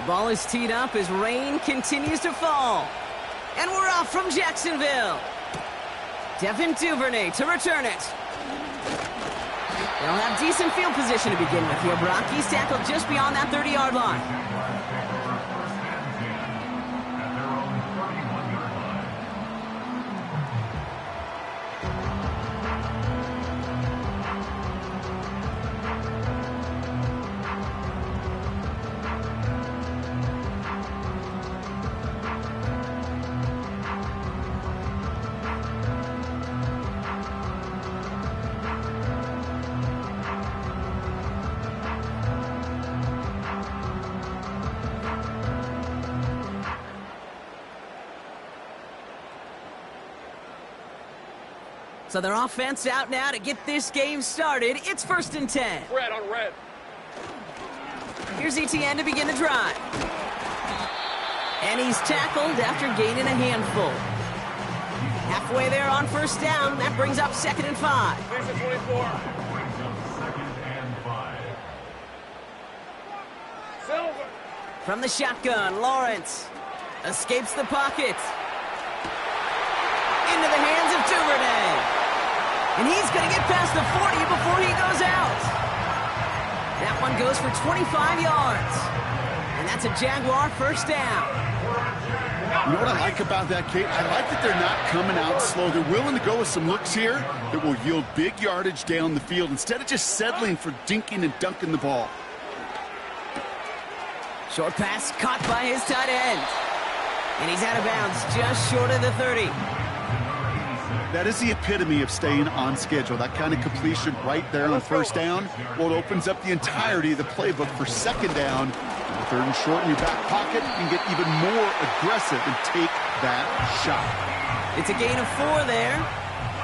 Ball is teed up as rain continues to fall. And we're off from Jacksonville. Devin Duvernay to return it. They'll have decent field position to begin with here. Brock, he's tackled just beyond that 30-yard line. So their offense out now to get this game started. It's 1st and 10. Red on red. Here's Etienne to begin the drive. And he's tackled after gaining a handful. Halfway there on 1st down. That brings up 2nd and 5. 24. Silver. From the shotgun, Lawrence escapes the pocket. Into the hands of Duvernay. And he's going to get past the 40 before he goes out. That one goes for 25 yards. And that's a Jaguar 1st down. You know what I like about that, Kate? I like that they're not coming out slow. They're willing to go with some looks here that will yield big yardage down the field instead of just settling for dinking and dunking the ball. Short pass caught by his tight end. And he's out of bounds just short of the 30. That is the epitome of staying on schedule. That kind of completion right there on 1st down. Well, it opens up the entirety of the playbook for 2nd down. 3rd and short in your back pocket. You can get even more aggressive and take that shot. It's a gain of 4 there.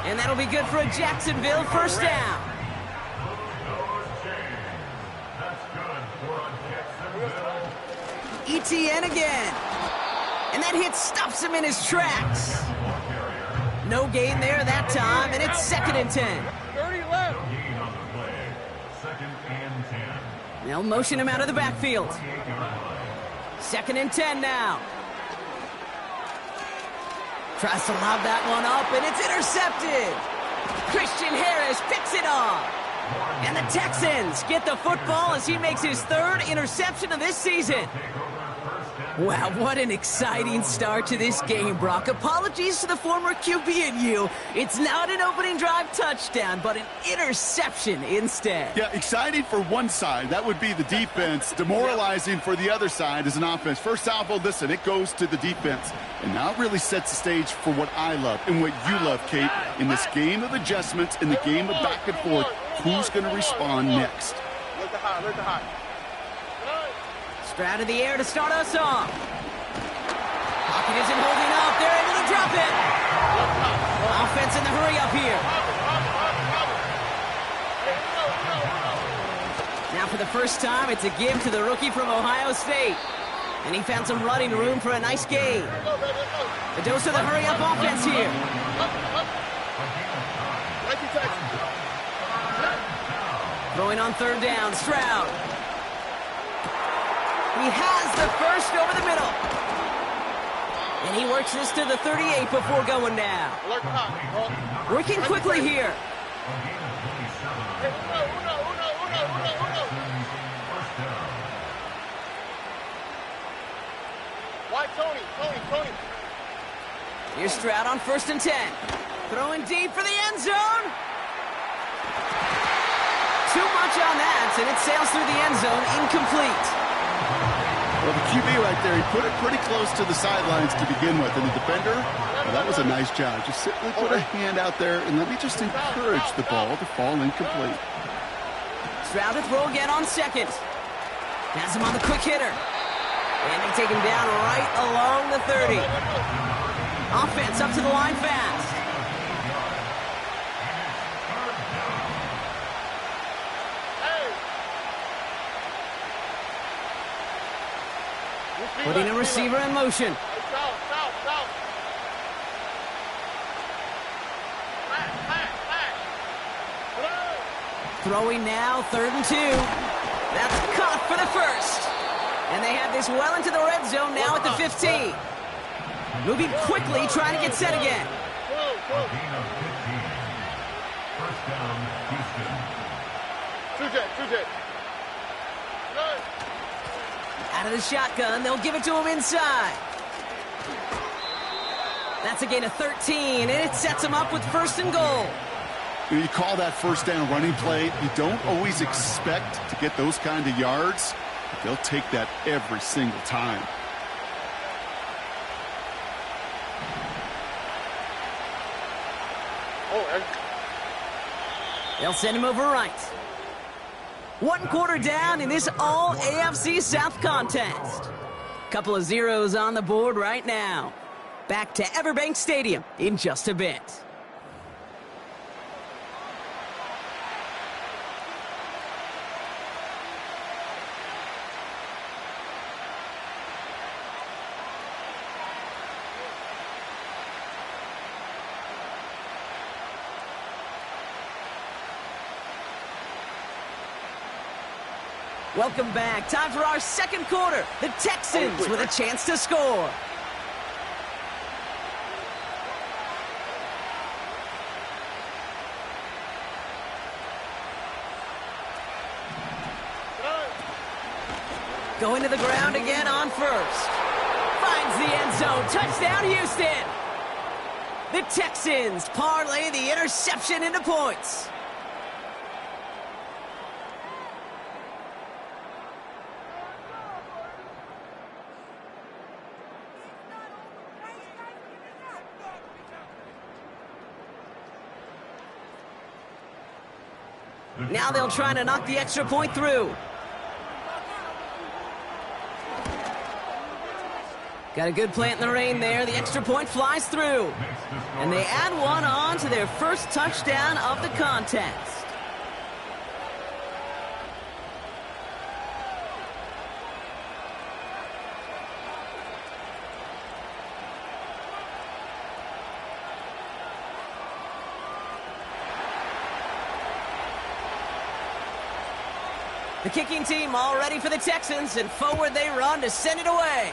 And that'll be good for a Jacksonville 1st down. Etienne again. And that hit stops him in his tracks. No gain there that time, and it's 2nd and 10. 30 left. They'll motion him out of the backfield. 2nd and 10 now. Tries to lob that one up, and it's intercepted. Christian Harris picks it off. And the Texans get the football as he makes his 3rd interception of this season. Wow, what an exciting start to this game, Brock. Apologies to the former QB and you. It's not an opening drive touchdown, but an interception instead. Yeah, exciting for one side. That would be the defense. Demoralizing for the other side as an offense. First off, well, listen, it goes to the defense. And now it really sets the stage for what I love and what you love, Kate. In this game of adjustments, in the game of back and forth, who's going to respond next? Look the high, look the high. Stroud in the air to start us off. Pocket isn't holding up. They're able to drop it. Offense in the hurry up here. Now for the first time, it's a give to the rookie from Ohio State. And he found some running room for a nice gain. The dose of the hurry up offense here. Throwing on 3rd down, Stroud. He has the 1st over the middle. And he works this to the 38 before going down. Working quickly here. Why Tony? Here's Stroud on 1st and 10. Throwing deep for the end zone. Too much on that, and it sails through the end zone, incomplete. Well, the QB right there, he put it pretty close to the sidelines to begin with. And the defender, well, that was a nice job. Just simply put a hand out there and let me just encourage the ball to fall incomplete. Stroud to throw again on 2nd. Has him on the quick hitter. And they take him down right along the 30. Offense up to the line fast. Putting a receiver in motion. Throwing now, 3rd and 2. That's caught for the 1st. And they have this well into the red zone now at the 15. Moving quickly, trying to get set again. First down, Houston. 2J. Out of the shotgun, they'll give it to him inside. That's a gain of 13, and it sets him up with 1st and goal. You call that first down running play. You don't always expect to get those kind of yards, but they'll take that every single time. They'll send him over right. 1 quarter down in this all AFC South contest. Couple of zeros on the board right now. Back to Everbank Stadium in just a bit. Welcome back. Time for our 2nd quarter. The Texans with a chance to score. Going to the ground again on 1st. Finds the end zone. Touchdown, Houston. The Texans parlay the interception into points. Now they'll try to knock the extra point through. Got a good plant in the rain there. The extra point flies through. And they add one on to their first touchdown of the contest. The kicking team all ready for the Texans, and forward they run to send it away.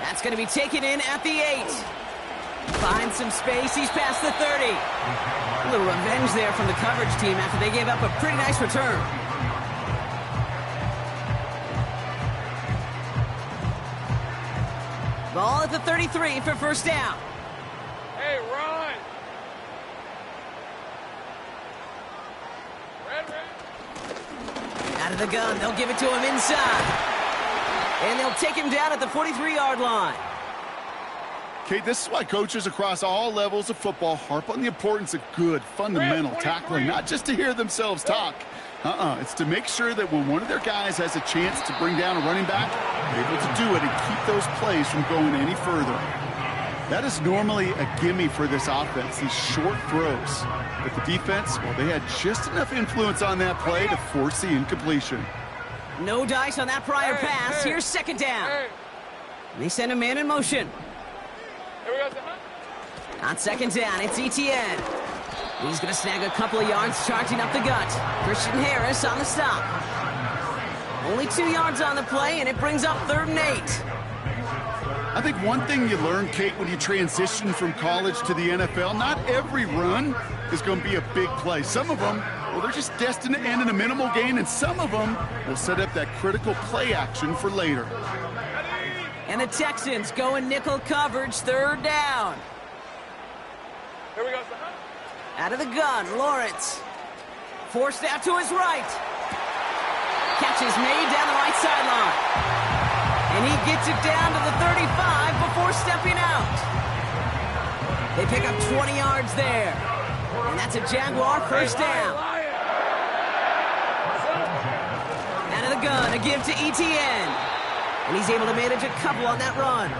That's going to be taken in at the 8. Finds some space. He's past the 30. A little revenge there from the coverage team after they gave up a pretty nice return. Ball at the 33 for 1st down. Hey, run! Out of the gun, they'll give it to him inside. And they'll take him down at the 43-yard line. Okay, this is why coaches across all levels of football harp on the importance of good, fundamental tackling, not just to hear themselves talk. It's to make sure that when one of their guys has a chance to bring down a running back, they're able to do it and keep those plays from going any further. That is normally a gimme for this offense, these short throws. But the defense, well, they had just enough influence on that play to force the incompletion. No dice on that prior pass. Here's 2nd down. And they send a man in motion. On 2nd down, it's Etienne. He's going to snag a couple of yards charging up the gut. Christian Harris on the stop. Only 2 yards on the play, and it brings up 3rd and 8. I think one thing you learn, Kate, when you transition from college to the NFL, not every run is going to be a big play. Some of them, well, they're just destined to end in a minimal gain, and some of them will set up that critical play action for later. And the Texans go in nickel coverage, 3rd down. Here we go. Out of the gun, Lawrence. Forced out to his right. Catch is made down the right sideline. And he gets it down to the 35 before stepping out. They pick up 20 yards there. And that's a Jaguar 1st down. Out of the gun, a give to Etienne. And he's able to manage a couple on that run.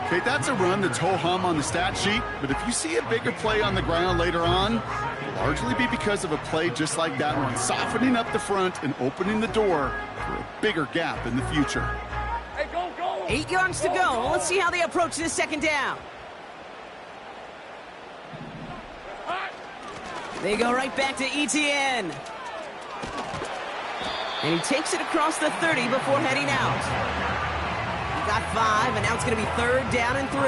Okay, that's a run that's ho-hum on the stat sheet, but if you see a bigger play on the ground later on, it'll largely be because of a play just like that one, softening up the front and opening the door for a bigger gap in the future. Hey, go, go! 8 yards to go. Let's see how they approach this 2nd down. They go right back to Etienne. And he takes it across the 30 before heading out. He got 5, and now it's going to be 3rd down and 3.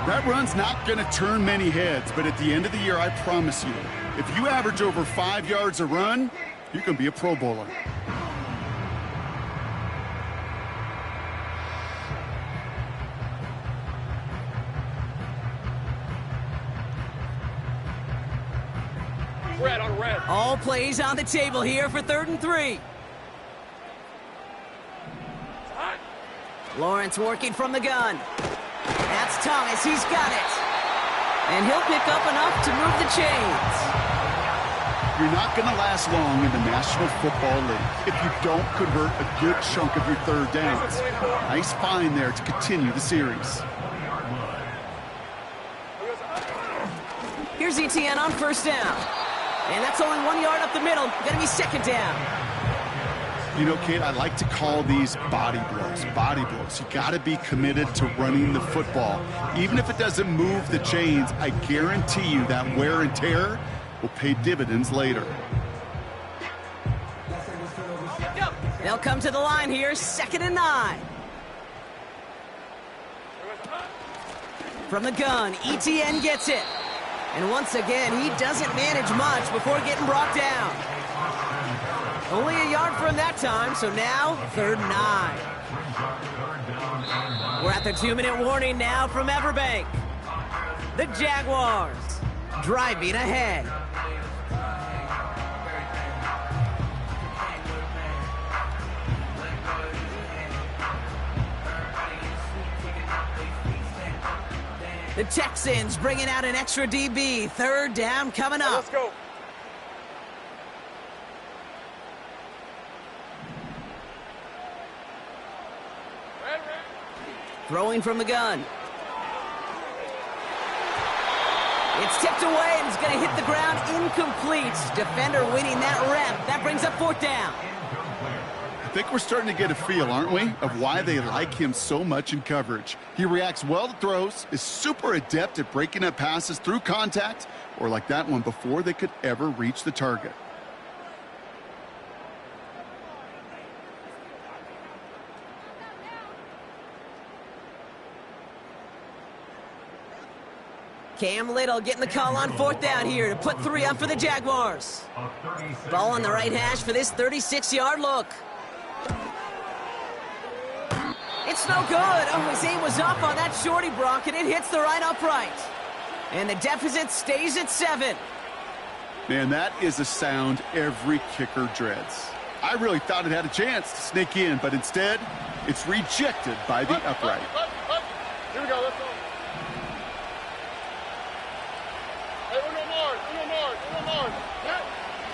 That run's not going to turn many heads, but at the end of the year, I promise you, if you average over 5 yards a run, you can be a Pro Bowler. Red on red. All plays on the table here for 3rd and 3. Lawrence working from the gun. That's Thomas. He's got it. And he'll pick up enough to move the chains. You're not going to last long in the National Football League if you don't convert a good chunk of your 3rd downs. Nice find there to continue the series. Here's ETN on 1st down. And that's only 1 yard up the middle. Gonna be 2nd down. You know, Kate, I like to call these body blows. Body blows. You got to be committed to running the football. Even if it doesn't move the chains, I guarantee you that wear and tear will pay dividends later. They'll come to the line here, 2nd and 9. From the gun, ETN gets it. And once again, he doesn't manage much before getting brought down. Only a yard for him that time, so now 3rd and 9. We're at the 2-minute warning now from Everbank. The Jaguars driving ahead. The Texans bringing out an extra DB. 3rd down coming up. Let's go. Red. Throwing from the gun. It's tipped away and it's going to hit the ground incomplete. Defender winning that rep. That brings up 4th down. I think we're starting to get a feel, aren't we, of why they like him so much in coverage. He reacts well to throws, is super adept at breaking up passes through contact, or like that one before they could ever reach the target. Cam Little getting the call on 4th down here to put 3 up for the Jaguars. Ball on the right hash for this 36-yard look. It's no good. Oh, his aim was up on that shorty, Brock, and it hits the right upright. And the deficit stays at 7. Man, that is a sound every kicker dreads. I really thought it had a chance to sneak in, but instead, it's rejected by the upright. Here we go. Let's go. Hey, uno more. Yeah.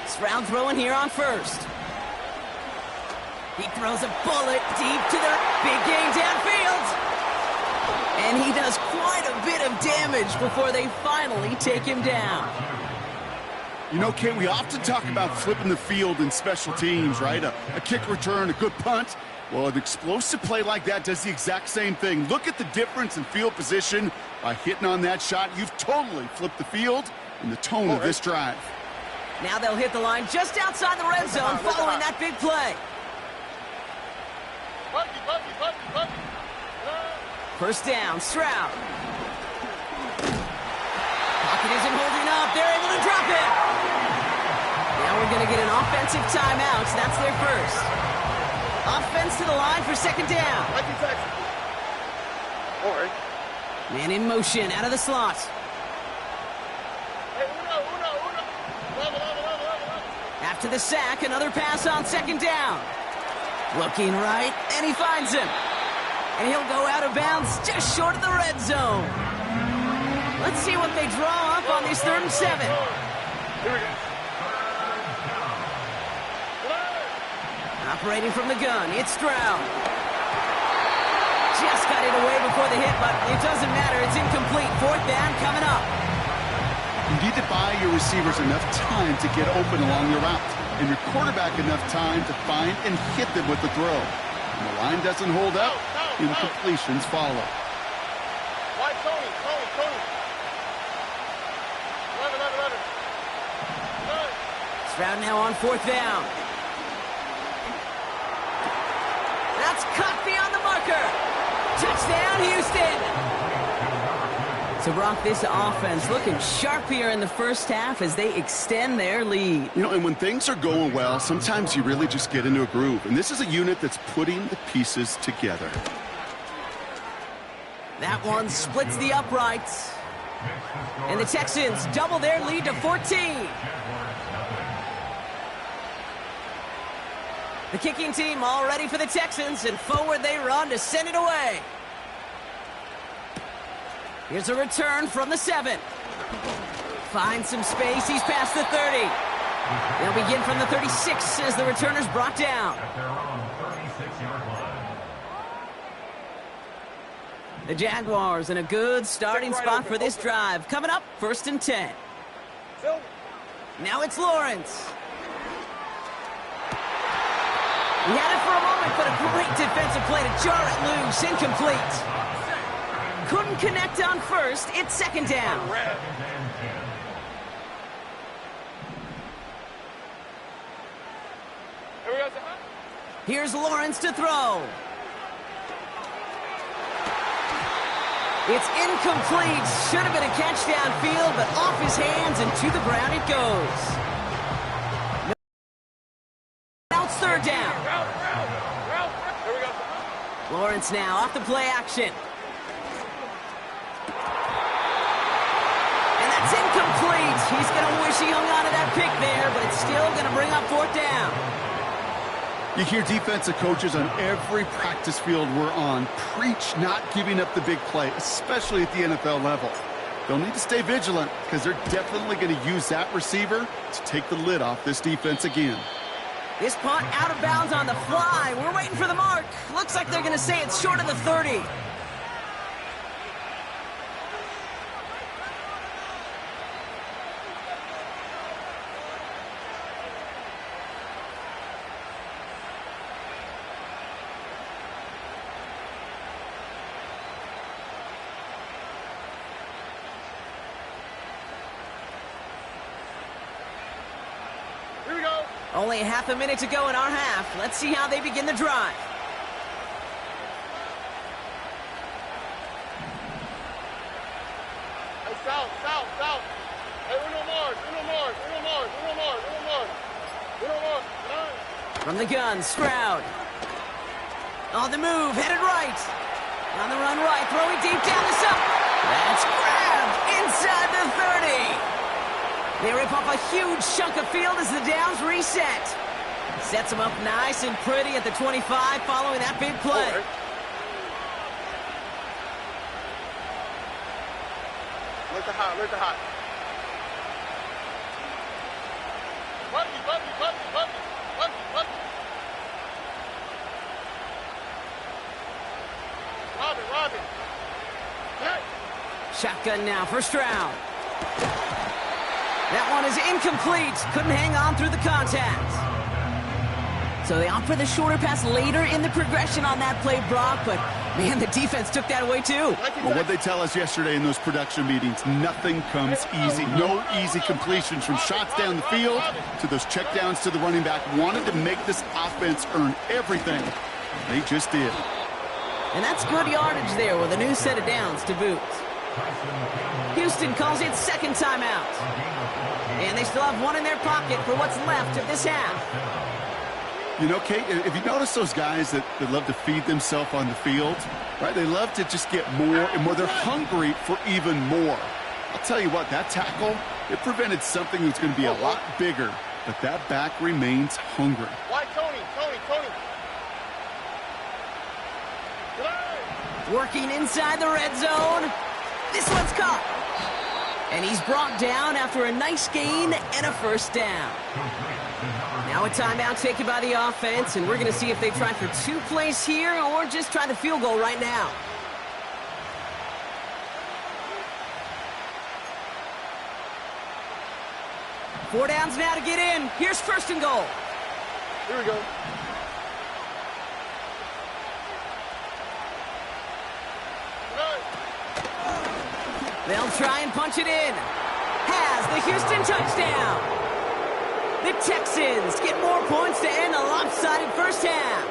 Stroud throwing here on 1st. He throws a bullet deep to the big game downfield. And he does quite a bit of damage before they finally take him down. You know, Kate, we often talk about flipping the field in special teams, right? A kick return, a good punt. Well, an explosive play like that does the exact same thing. Look at the difference in field position by hitting on that shot. You've totally flipped the field and the tone of this drive. Now they'll hit the line just outside the red zone following that big play. 1st down, Stroud. Pocket isn't holding up. They're able to drop it. Now we're going to get an offensive timeout. That's their first. Offense to the line for 2nd down. Man in motion out of the slot. After the sack, another pass on 2nd down. Looking right, and he finds him. And he'll go out of bounds just short of the red zone. Let's see what they draw up on this 3rd and 7. Here we go. Operating from the gun, it's Stroud. Just got it away before the hit, but it doesn't matter. It's incomplete. 4th down coming up. You need to buy your receivers enough time to get open along your route, and your quarterback enough time to find and hit them with the throw. When the line doesn't hold up, incompletions follow. Why Tony? Love it. Stroud now on 4th down. It's caught beyond the marker. Touchdown, Houston. So, Brock, this offense looking sharp here in the first half as they extend their lead. You know, and when things are going well, sometimes you really just get into a groove. And this is a unit that's putting the pieces together. That one splits the uprights. And the Texans double their lead to 14. The kicking team all ready for the Texans, and forward they run to send it away. Here's a return from the 7. Finds some space. He's past the 30. They'll begin from the 36 as the returner's brought down. The Jaguars in a good starting spot for this drive. Coming up, 1st and 10. Now it's Lawrence. He had it for a moment, but a great defensive play to jar it loose. Incomplete. Couldn't connect on first. It's 2nd down. Here's Lawrence to throw. It's incomplete. Should have been a catch downfield, but off his hands and to the ground it goes. Now it's 3rd down. Lawrence now off the play action. And that's incomplete. He's going to wish he hung on to that pick there, but it's still going to bring up 4th down. You hear defensive coaches on every practice field we're on preach not giving up the big play, especially at the NFL level. They'll need to stay vigilant because they're definitely going to use that receiver to take the lid off this defense again. This punt out of bounds on the fly. We're waiting for the mark. Looks like they're going to say it's short of the 30. Only a half a minute to go in our half. Let's see how they begin the drive. Hey, south. Hey, Uno Mars. From the gun, Stroud. On the move, headed right. On the run right, throwing deep down the side. That's grabbed inside the 30. They rip off a huge chunk of field as the downs reset. Sets them up nice and pretty at the 25 following that big play. Look at hot. Robin. Hey. Shotgun now for Stroud. That one is incomplete. Couldn't hang on through the contact. So they opt for the shorter pass later in the progression on that play, Brock, but man, the defense took that away too. Well, what they tell us yesterday in those production meetings, nothing comes easy. No easy completions from shots down the field to those checkdowns to the running back. Wanted to make this offense earn everything. They just did. And that's good yardage there with a new set of downs to boot. Houston calls it 2nd timeout. And they still have one in their pocket for what's left of this half. You know, Kate, if you notice those guys that love to feed themselves on the field, right? They love to just get more and more. They're hungry for even more. I'll tell you what, that tackle, it prevented something that's going to be a lot bigger, but that back remains hungry. Why, Tony? Working inside the red zone. This one's caught. And he's brought down after a nice gain and a 1st down. Now a timeout taken by the offense, and we're going to see if they try for 2 plays here or just try the field goal right now. Four downs now to get in. Here's 1st and goal. Here we go. They'll try and punch it in. Has the Houston touchdown. The Texans get more points to end a lopsided first half.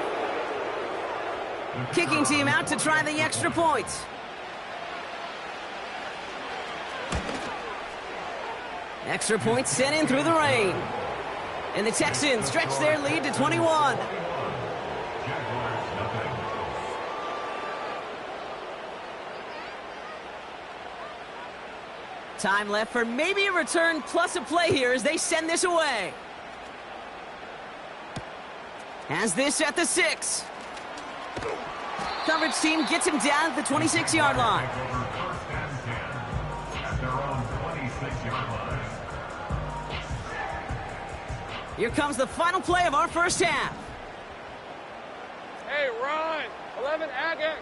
Kicking team out to try the extra point. Extra point sent in through the rain. And the Texans stretch their lead to 21. Time left for maybe a return plus a play here as they send this away. Has this at the 6. Coverage team gets him down at the 26-yard line. Here comes the final play of our first half. Hey, Ron. 11 Agate.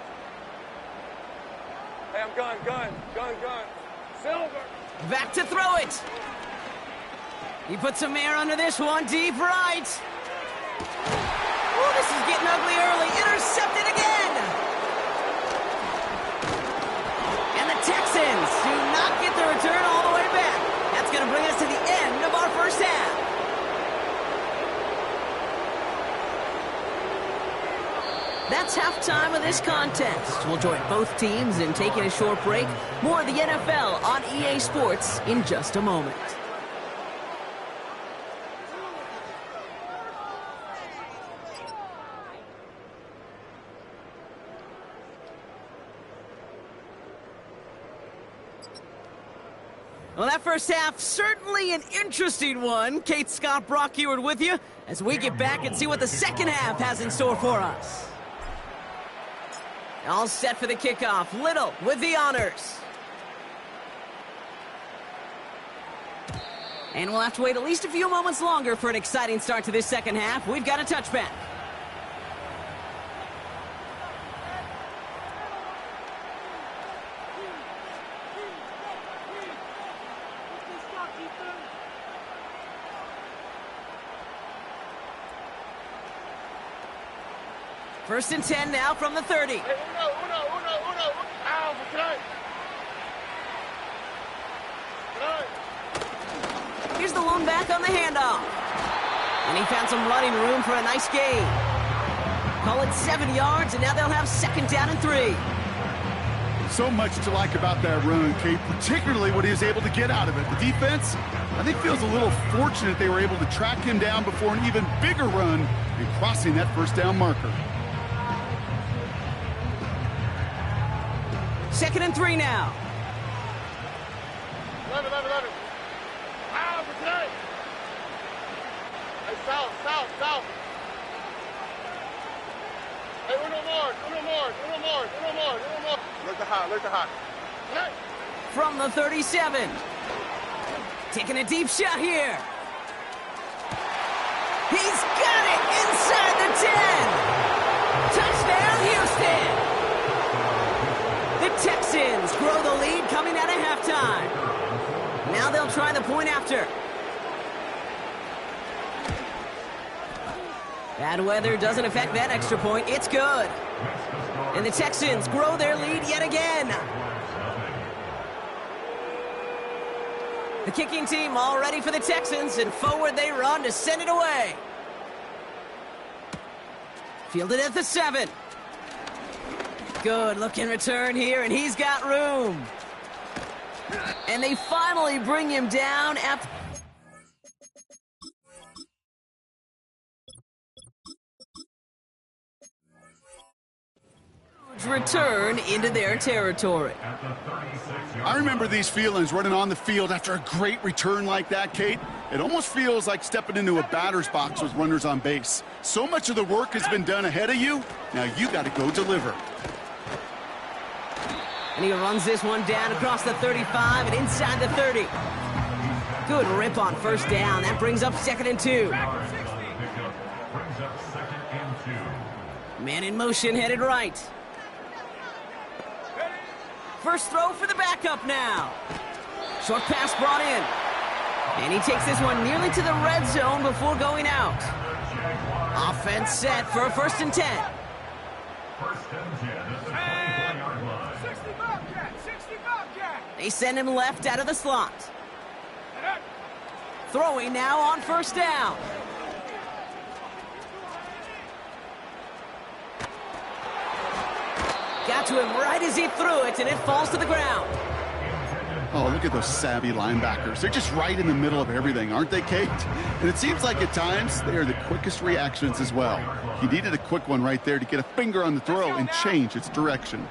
Hey, I'm gun. Silver. Back to throw it. He puts some air under this one, deep right. Oh, this is getting ugly early. Intercepted again. And the Texans do not get the return all the way back. That's going to bring us to the end of our first half. That's halftime of this contest. We'll join both teams in taking a short break. More of the NFL on EA Sports in just a moment. Well, that first half, certainly an interesting one. Kate, Scott, Brock Eward with you as we get back and see what the second half has in store for us. All set for the kickoff. Little with the honors. And we'll have to wait at least a few moments longer for an exciting start to this second half. We've got a touchback. First and 10 now from the 30. Hey, uno. Ow, Here's the lone back on the handoff. And he found some running room for a nice gain. Call it 7 yards, and now they'll have second down and 3. So much to like about that run, Kate, particularly what he was able to get out of it. The defense, I think, feels a little fortunate they were able to track him down before an even bigger run and crossing that first down marker. Second and 3 now. 11. Ow, protect. Hey, south. Hey, uno more. Look the hot. Hey. From the 37. Taking a deep shot here. He's got it inside the 10. Touchdown, Houston. The Texans grow the lead coming out of halftime. Now they'll try the point after. Bad weather doesn't affect that extra point. It's good. And the Texans grow their lead yet again. The kicking team all ready for the Texans, and forward they run to send it away. Fielded at the 7. Good looking return here, and he's got room. And they finally bring him down after return into their territory. I remember these feelings running on the field after a great return like that, Kate. It almost feels like stepping into a batter's box with runners on base. So much of the work has been done ahead of you. Now you got to go deliver. And he runs this one down across the 35 and inside the 30. Good rip on first down. That brings up second and 2. Man in motion headed right. First throw for the backup now. Short pass brought in. And he takes this one nearly to the red zone before going out. Offense set for a first and 10. They send him left out of the slot. Throwing now on first down. Got to him right as he threw it, and it falls to the ground. Oh, look at those savvy linebackers. They're just right in the middle of everything, aren't they, Kate? And it seems like at times they are the quickest reactions as well. He needed a quick one right there to get a finger on the throw and change its direction.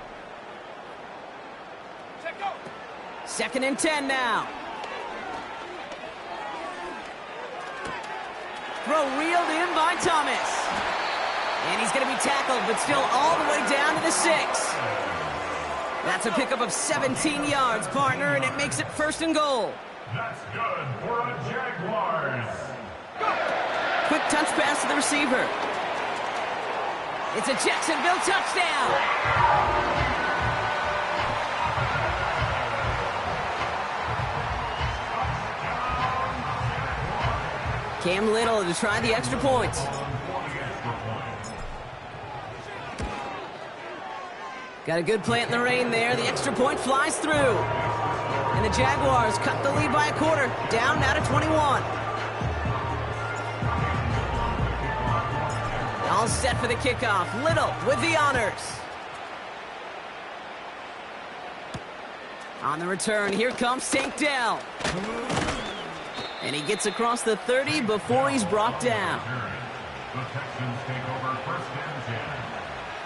2nd and 10 now. Throw reeled in by Thomas. And he's going to be tackled, but still all the way down to the 6. That's a pickup of 17 yards, partner, and it makes it 1st and goal. That's good for a Jaguars. Quick touch pass to the receiver. It's a Jacksonville touchdown. Cam Little to try the extra point. Got a good plant in the rain there. The extra point flies through. And the Jaguars cut the lead by a quarter. Down now to 21. All set for the kickoff. Little with the honors. On the return, here comes Tank Dell. And he gets across the 30 before he's brought down. The Texans take over 1st and 10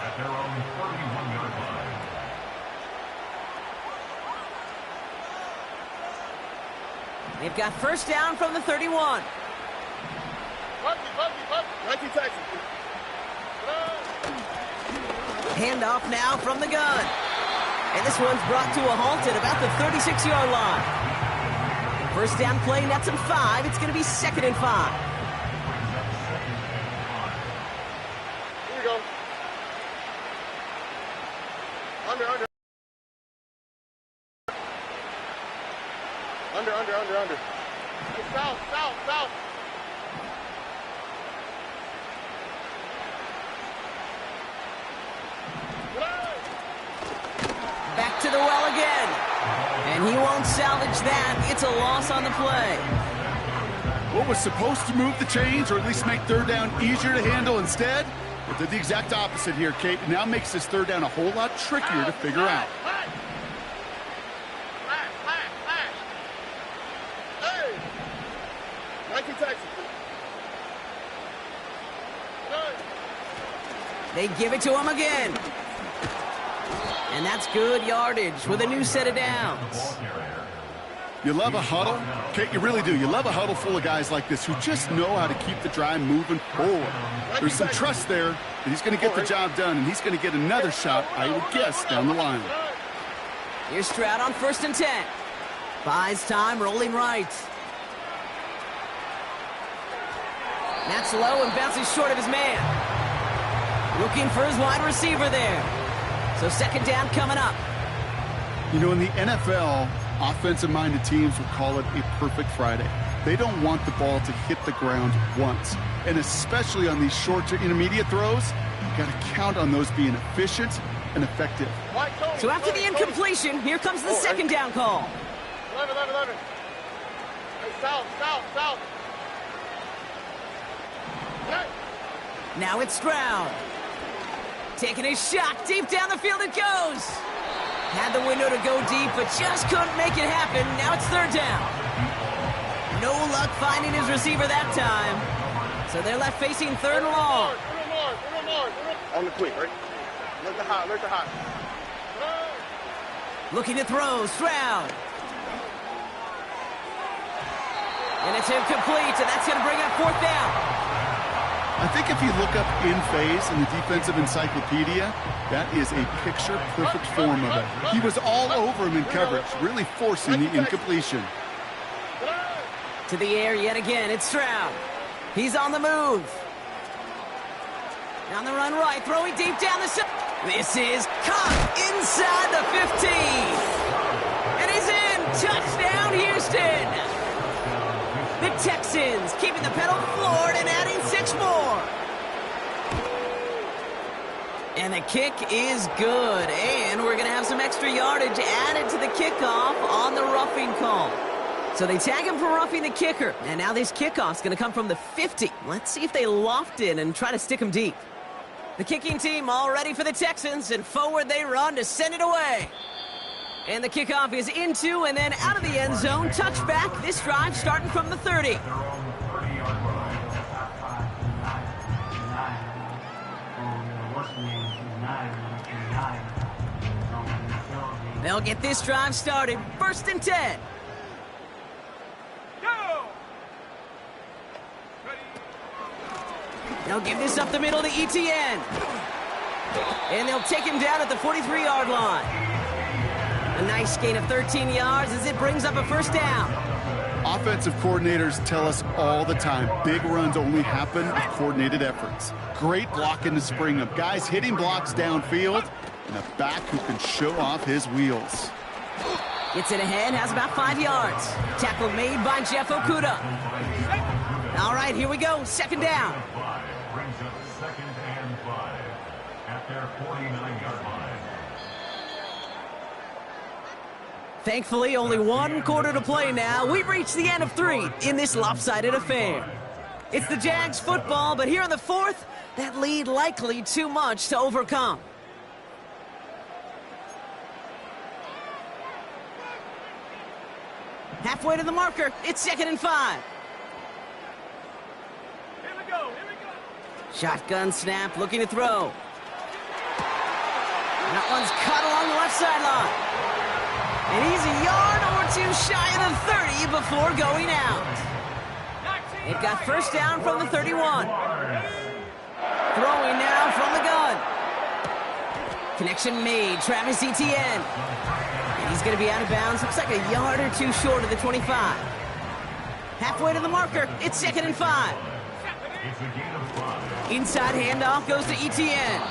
at their own 31-yard line. They've got 1st down from the 31. Nike Texans. Handoff now from the gun. And this one's brought to a halt at about the 36-yard line. 1st down play nets him 5. It's going to be 2nd and 5. Here we go. Under. Hey, south. Back to the well again. And he won't salvage that. It's a loss on the play. What was supposed to move the chains, or at least make 3rd down easier to handle instead, it did the exact opposite here, Kate. It now makes this 3rd down a whole lot trickier to figure out. Hey! Nike Texans. They give it to him again. And that's good yardage with a new set of downs. You love a huddle, Kate, you really do. You love a huddle full of guys like this who just know how to keep the drive moving forward. There's some trust there that he's going to get the job done, and he's going to get another shot, I would guess, down the line. Here's Stroud on 1st and 10. Buys time, rolling right. That's low and bounces short of his man. Looking for his wide receiver there. So 2nd down coming up. You know, in the NFL, offensive-minded teams would call it a perfect Friday. They don't want the ball to hit the ground once. And especially on these short to intermediate throws, you got to count on those being efficient and effective. So after the incompletion, here comes the 2nd down call. 11. Hey, south. Hey. Now it's Stroud. Taking a shot. Deep down the field it goes. Had the window to go deep, but just couldn't make it happen. Now it's 3rd down. No luck finding his receiver that time. So they're left facing 3rd and long. On the quick, right? Look the hot. Looking to throw. Stroud. And it's incomplete, and that's going to bring up 4th down. I think if you look up in phase in the defensive encyclopedia, that is a picture-perfect form of it. He was all over him in coverage, really forcing the incompletion. To the air yet again, it's Stroud. He's on the move. On the run right, throwing deep down the side. This is caught inside the 15. And he's in. Touchdown, Houston. The Texans keeping the pedal floored and adding 6 more. And the kick is good. And we're going to have some extra yardage added to the kickoff on the roughing call. So they tag him for roughing the kicker. And now this kickoff's going to come from the 50. Let's see if they loft in and try to stick him deep. The kicking team all ready for the Texans, and forward they run to send it away. And the kickoff is into and then out of the end zone. Touchback. This drive starting from the 30. They'll get this drive started. 1st and 10. They'll give this up the middle to ETN. And they'll take him down at the 43-yard line. A nice gain of 13 yards as it brings up a 1st down. Offensive coordinators tell us all the time, big runs only happen with coordinated efforts. Great blocking to spring them. Guys hitting blocks downfield, and a back who can show off his wheels. Gets it ahead, has about 5 yards. Tackle made by Jeff Okuda. All right, here we go. 2nd down. Brings up 2nd and 5 at their 49-yard line. Thankfully, only 1 quarter to play now. We've reached the end of 3 in this lopsided affair. It's the Jags football, but here in the 4th, that lead likely too much to overcome. Halfway to the marker, it's 2nd and 5. Here we go. Shotgun snap, looking to throw. That one's cut along the left sideline. And he's a yard or 2 shy of the 30 before going out. They've got 1st down from the 31. Throwing now from the gun. Connection made, Travis Etienne. And he's going to be out of bounds. Looks like a yard or 2 short of the 25. Halfway to the marker, it's 2nd and 5. Inside handoff goes to Etienne.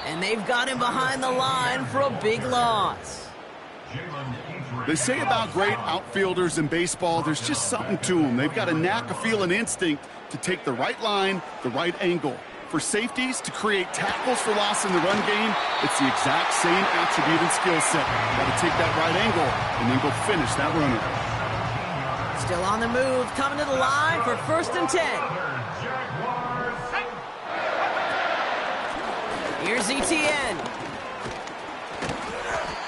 And they've got him behind the line for a big loss. They say about great outfielders in baseball, there's just something to them. They've got a knack, a feel, and instinct to take the right line, the right angle. For safeties to create tackles for loss in the run game, it's the exact same attribute and skill set. Got to take that right angle and then go finish that runner. Still on the move, coming to the line for 1st and 10. Here's Etienne.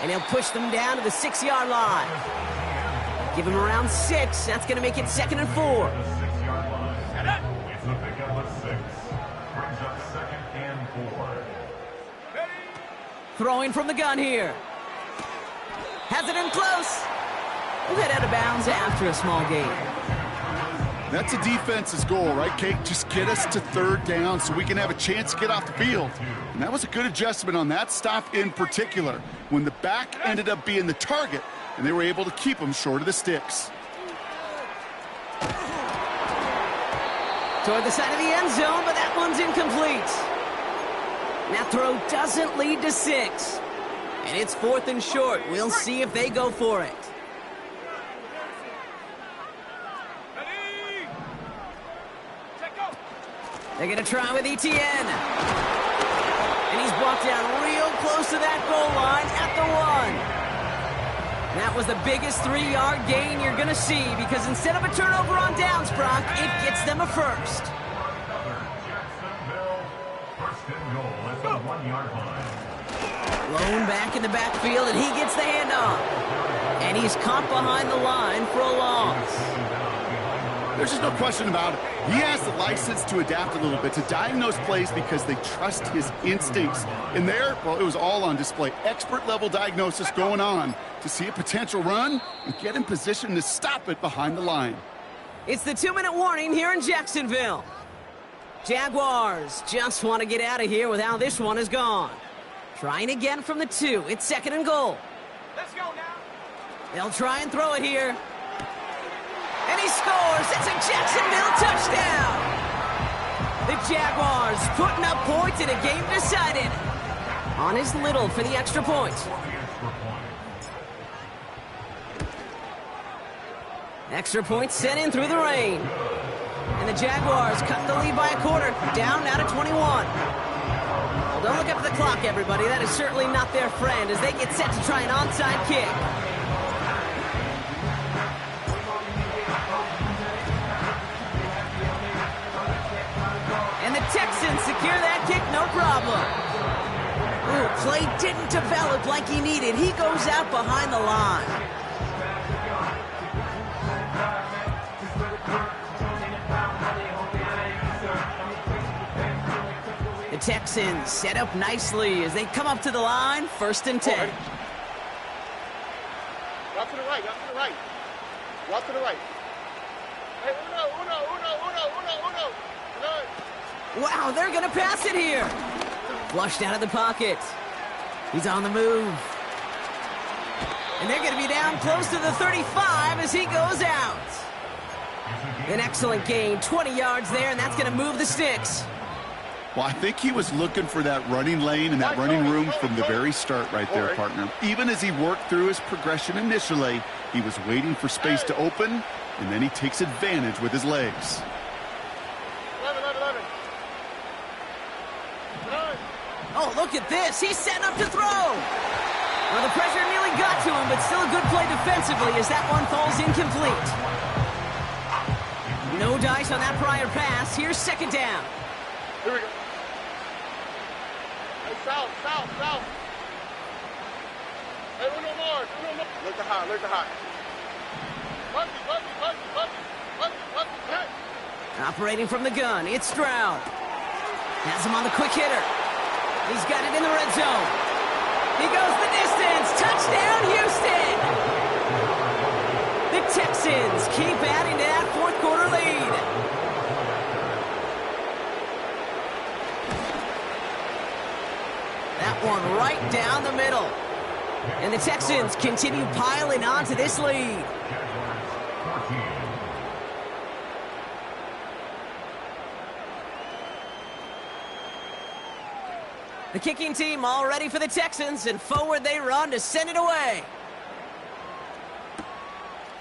And he'll push them down to the 6-yard line. Give him around 6. That's going to make it 2nd and 4. It's a pickup of 6. Brings up 2nd and 4. Throwing from the gun here. Has it in close. We'll head out of bounds after a small gain. That's a defense's goal, right, Kate? Just get us to 3rd down so we can have a chance to get off the field. And that was a good adjustment on that stop in particular, when the back ended up being the target, and they were able to keep him short of the sticks. Toward the side of the end zone, but that one's incomplete. That throw doesn't lead to 6. And it's 4th and short. We'll see if they go for it. They're going to try with Etienne. And he's brought down real close to that goal line at the 1. That was the biggest 3-yard gain you're going to see, because instead of a turnover on downs, Brock, it gets them a 1st. Jacksonville, 1st and goal at the 1-yard line. Lone back in the backfield, and he gets the handoff. And he's caught behind the line for a loss. There's just no question about it. He has the license to adapt a little bit, to diagnose plays because they trust his instincts. And there, well, it was all on display. Expert-level diagnosis going on to see a potential run and get in position to stop it behind the line. It's the 2-minute warning here in Jacksonville. Jaguars just want to get out of here with how this one is gone. Trying again from the 2. It's 2nd and goal. Let's go now. They'll try and throw it here. And he scores. It's a Jacksonville touchdown. The Jaguars putting up points in a game decided on his Little for the extra point. Extra point sent in through the rain. And the Jaguars cut the lead by a quarter, down now to 21. Well, don't look up at the clock, everybody. That is certainly not their friend as they get set to try an onside kick. And the Texans secure that kick, no problem. Ooh, play didn't develop like he needed. He goes out behind the line. The Texans set up nicely as they come up to the line. 1st and 10. Walk to the right, walk to the right. Walk to the right. Hey, uno. Wow, they're going to pass it here. Flushed out of the pocket. He's on the move. And they're going to be down close to the 35 as he goes out. An excellent gain, 20 yards there, and that's going to move the sticks. Well, I think he was looking for that running lane and that running room from the very start right there, partner. Even as he worked through his progression initially, he was waiting for space to open, and then he takes advantage with his legs. 11. Oh, look at this. He's setting up to throw. Well, the pressure nearly got to him, but still a good play defensively as that one falls incomplete. No dice on that prior pass. Here's 2nd down. Here we go. Hey, south. Hey, uno more. Look to high. Buggy. Operating from the gun, it's Stroud. Has him on the quick hitter. He's got it in the red zone. He goes the distance. Touchdown, Houston! The Texans keep adding to that 4th quarter lead. That one right down the middle. And the Texans continue piling on to this lead. The kicking team all ready for the Texans, and forward they run to send it away.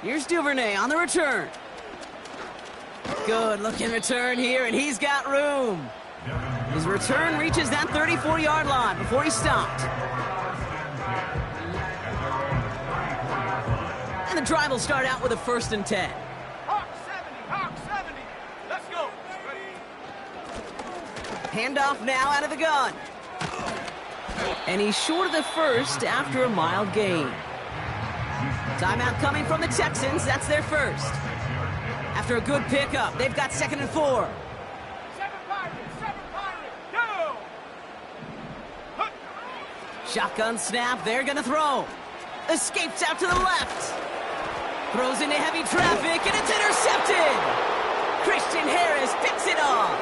Here's Duvernay on the return. Good looking return here, and he's got room. His return reaches that 34-yard line before he stopped. And the drive will start out with a 1st and 10. Hawk 70. Let's go. Handoff now out of the gun. And he's short of the 1st after a mild gain. Timeout coming from the Texans. That's their 1st. After a good pickup, they've got 2nd and 4. 7 Pirates, go! Shotgun snap, they're gonna throw. Escapes out to the left. Throws into heavy traffic, and it's intercepted! Christian Harris picks it off.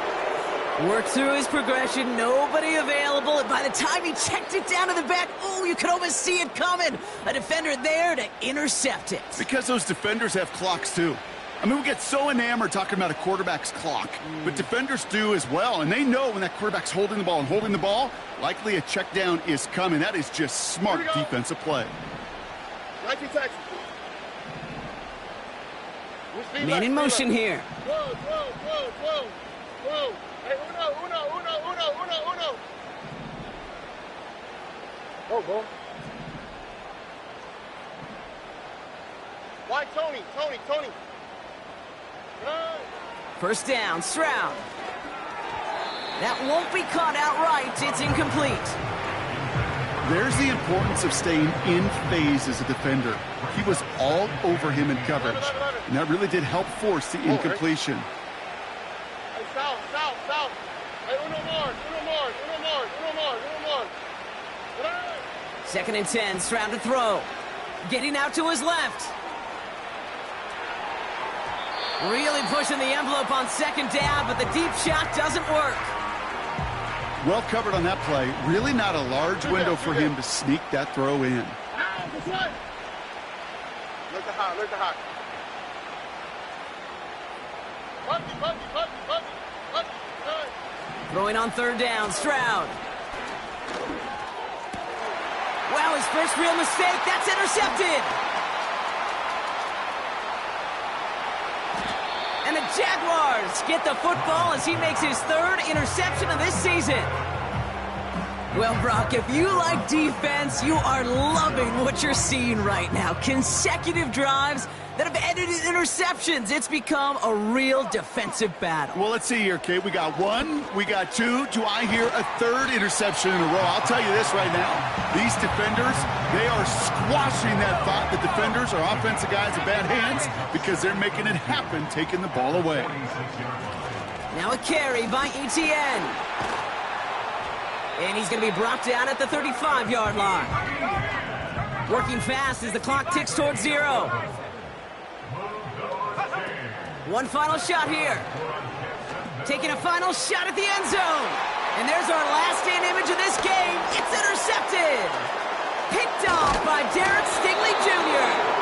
Worked through his progression, nobody available, and by the time he checked it down to the back, oh, you could almost see it coming. A defender there to intercept it. Because those defenders have clocks, too. I mean, we get so enamored talking about a quarterback's clock, but defenders do as well, and they know when that quarterback's holding the ball, likely a check down is coming. That is just smart defensive play. Man in motion here. Whoa. Hey, uno. Go. Why, Tony? Run. 1st down, Stroud. That won't be caught outright. It's incomplete. There's the importance of staying in phase as a defender. He was all over him in coverage, and that really ddid help force the incompletion. Hey, south. Hey, uno more. Run. 2nd and 10, Stroud to throw. Getting out to his left. Really pushing the envelope on 2nd down, but the deep shot doesn't work. Well covered on that play. Really not a large window for him to sneak that throw in. Look to high. Buggy. Throwing on 3rd down, Stroud. Wow, his first real mistake. That's intercepted. And the Jaguars get the football as he makes his 3rd interception of this season. Well, Brock, if you like defense, you are loving what you're seeing right now. Consecutive drives that have ended in interceptions. It's become a real defensive battle. Well, let's see here, Kate. We got one, we got two. Do I hear a third interception in a row? I'll tell you this right now. These defenders, they are squashing that thought that defenders are offensive guys in bad hands because they're making it happen, taking the ball away. Now a carry by Etienne. And he's going to be brought down at the 35-yard line. Working fast as the clock ticks towards 0. One final shot here. Taking a final shot at the end zone. And there's our last stand image of this game. It's intercepted. Picked off by Derek Stingley Jr.